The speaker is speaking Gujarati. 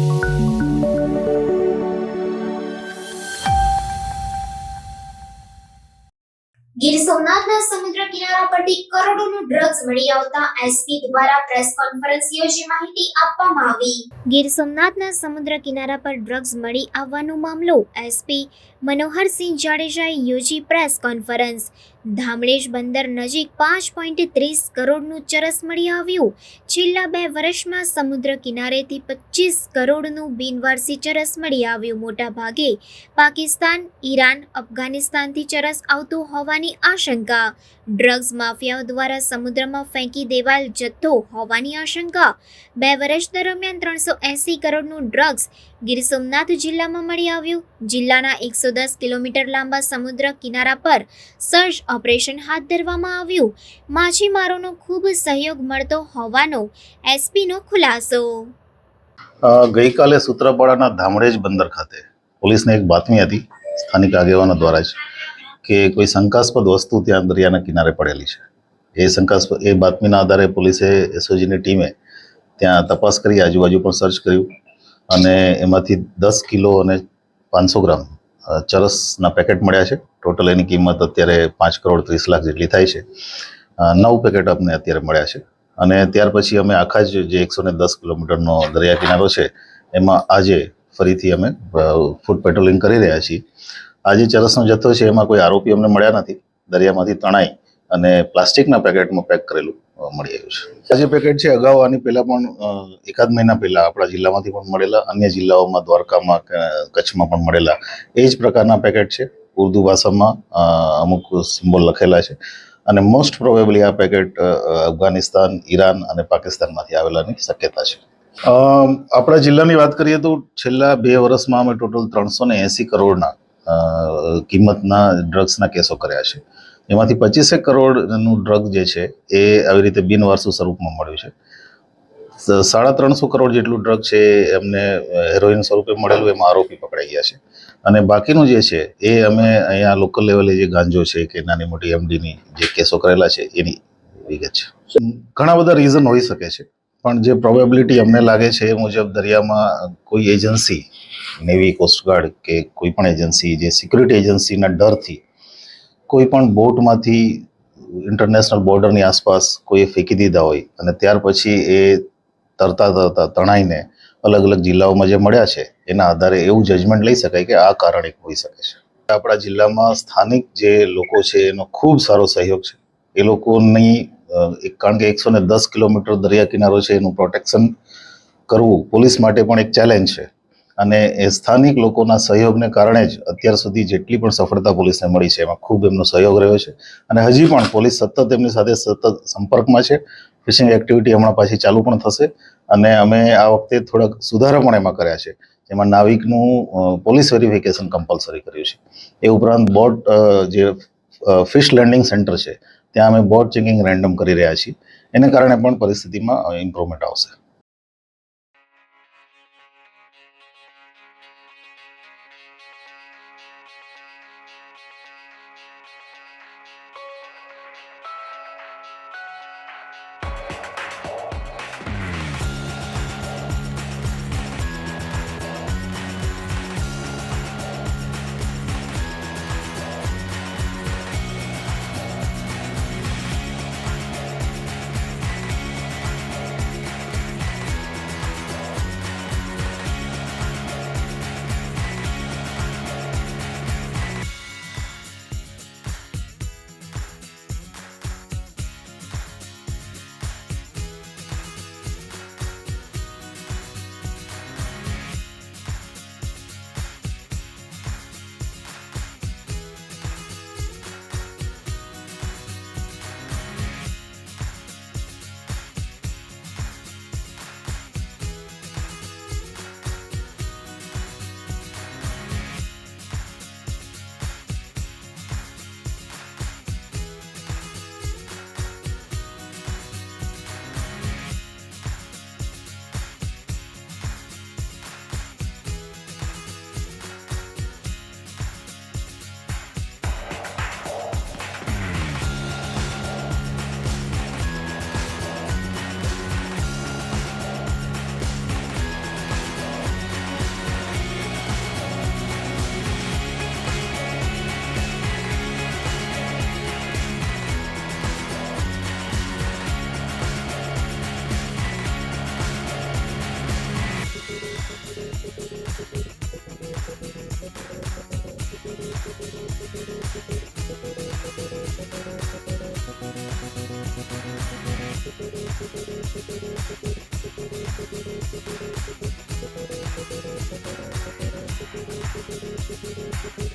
ગીર સોમનાથના સમુદ્ર કિનારા પરથી કરોડોનું ડ્રગ્સ મળી આવતા એસપી દ્વારા પ્રેસ કોન્ફરન્સ યોજી માહિતી આપવામાં આવી। ગીર સોમનાથના સમુદ્ર કિનારા પર ડ્રગ્સ મળી આવવાનો મામલો એસપી મનોહરસિંહ જાડેજાએ યોજી પ્રેસ કોન્ફરન્સ। ધામરેજ બંદર નજીક 5.30 કરોડનું ચરસ મળી આવ્યું। છેલ્લા 2 વર્ષમાં સમુદ્ર કિનારેથી 25 કરોડનું બિનવારસી ચરસ મળી આવ્યું। મોટા ભાગે પાકિસ્તાન, ઈરાન, અફઘાનિસ્તાનથી ચરસ આવતું હોવાની આશંકા। ડ્રગ્સ માફિયાઓ દ્વારા સમુદ્રમાં ફેંકી દેવાયેલ જથ્થો હોવાની આશંકા। 2 વર્ષ દરમિયાન 380 કરોડનું ડ્રગ્સ ગીર સોમનાથ જિલ્લામાં મળી આવ્યું। જિલ્લાના 110 કિલોમીટર લાંબા સમુદ્ર કિનારા પર સર્ચ ઓપરેશન હાથ ધરવામાં આવ્યું। માછીમારોનો ખૂબ સહયોગ મળતો હોવાનો એસપીનો ખુલાસો। ગઈકાલે સૂત્રાપાડાના ધામરેજ બંદર ખાતે પોલીસને એક બાતમી હતી સ્થાનિક આગેવાનો દ્વારા જ કે કોઈ શંકાસ્પદ વસ્તુ ત્યાં દરિયાના કિનારે પડેલી છે। એ બાતમીના આધારે પોલીસે એસઓજીની ટીમે ત્યાં તપાસ કરી, આજુબાજુ પણ સર્ચ કર્યું અને એમાંથી 10 કિલો અને 500 ગ્રામ ચરસના પેકેટ મળ્યા છે। ટોટલ એની કિંમત અત્યારે 5 કરોડ 30 લાખ જેટલી થાય છે। 9 પેકેટ અમને અત્યારે મળ્યા છે અને ત્યાર પછી અમે આખા જ જે 110 કિલોમીટરનો દરિયા કિનારો છે એમાં આજે ફરીથી અમે ફૂટ પેટ્રોલિંગ કરી રહ્યા છીએ। આ જે ચરસનો જથ્થો છે એમાં કોઈ આરોપી અમને મળ્યા નથી। દરિયામાંથી તણાઈ અને પ્લાસ્ટિકના પેકેટમાં પેક કરેલું મળી આવ્યું છે। આ જે પેકેટ છે અગાઉ આની પહેલાં પણ એકાદ મહિના પહેલાં આપણા જિલ્લામાંથી પણ મળેલા, અન્ય જિલ્લાઓમાં દ્વારકામાં, કચ્છમાં પણ મળેલા એ જ પ્રકારના પેકેટ છે। ઉર્દુ ભાષામાં અમુક સિમ્બોલ લખેલા છે અને મોસ્ટ પ્રોબેબલી આ પેકેટ અફઘાનિસ્તાન, ઈરાન અને પાકિસ્તાનમાંથી આવેલાની શક્યતા છે। આપણા જિલ્લાની વાત કરીએ તો છેલ્લા 2 વર્ષમાં અમે ટોટલ 380 કરોડના કિંમતના ડ્રગ્સના કેસો કર્યા છે। એમાંથી 25 કરોડનું ડ્રગ જે છે એ આવી રીતે બિનવારસુ સ્વરૂપમાં મળ્યું છે। 350 કરોડ જેટલું ડ્રગ છે એમને હેરોઇન સ્વરૂપે મળેલું, એમાં આરોપી પકડાઈ ગયા છે અને બાકીનું જે છે એ અમે અહીંયા લોકલ લેવલે જે ગાંજો છે કે નાની મોટી એમડીની જે કેસો કરેલા છે એની વિગત છે। ઘણા બધા રીઝન હોઈ શકે છે પણ જે પ્રોબેબિલિટી અમને લાગે છે એ મુજબ દરિયામાં કોઈ એજન્સી, નેવી, કોસ્ટગાર્ડ કે કોઈ પણ એજન્સી જે સિક્યુરિટી એજન્સીના ડરથી કોઈ પણ બોટમાંથી ઇન્ટરનેશનલ બોર્ડરની આસપાસ કોઈ ફેંકી દીધા હોય અને ત્યાર પછી એ તરતા તણાઈને અલગ અલગ જિલ્લાઓમાં જે મળ્યા છે એના આધારે એવું જજમેન્ટ લઈ શકાય કે આ કારણ એક હોઈ શકે છે। આપણા જિલ્લામાં સ્થાનિક જે લોકો છે એનો ખૂબ સારો સહયોગ છે। એ લોકોની કારણ કે 110 કિલોમીટર દરિયા કિનારો છે એનું પ્રોટેક્શન કરવું પોલીસ માટે પણ એક ચેલેન્જ છે અને એ સ્થાનિક લોકોના સહયોગને કારણે જ અત્યાર સુધી જેટલી પણ સફળતા પોલીસને મળી છે એમાં ખૂબ એમનો સહયોગ રહ્યો છે અને હજી પણ પોલીસ સતત એમની સાથે સતત સંપર્કમાં છે। ફિશિંગ એક્ટિવિટી હમણાં પાછી ચાલુ પણ થશે અને અમે આ વખતે થોડાક સુધારા પણ એમાં કર્યા છે, જેમાં નાવિકનું પોલીસ વેરિફિકેશન કમ્પલસરી કર્યું છે। એ ઉપરાંત બોટ જે ફિશ લેન્ડિંગ સેન્ટર છે ત્યાં અમે બોટ ચેકિંગ રેન્ડમ કરી રહ્યા છીએ। એને કારણે પણ પરિસ્થિતિમાં ઇમ્પ્રુવમેન્ટ આવશે। છે।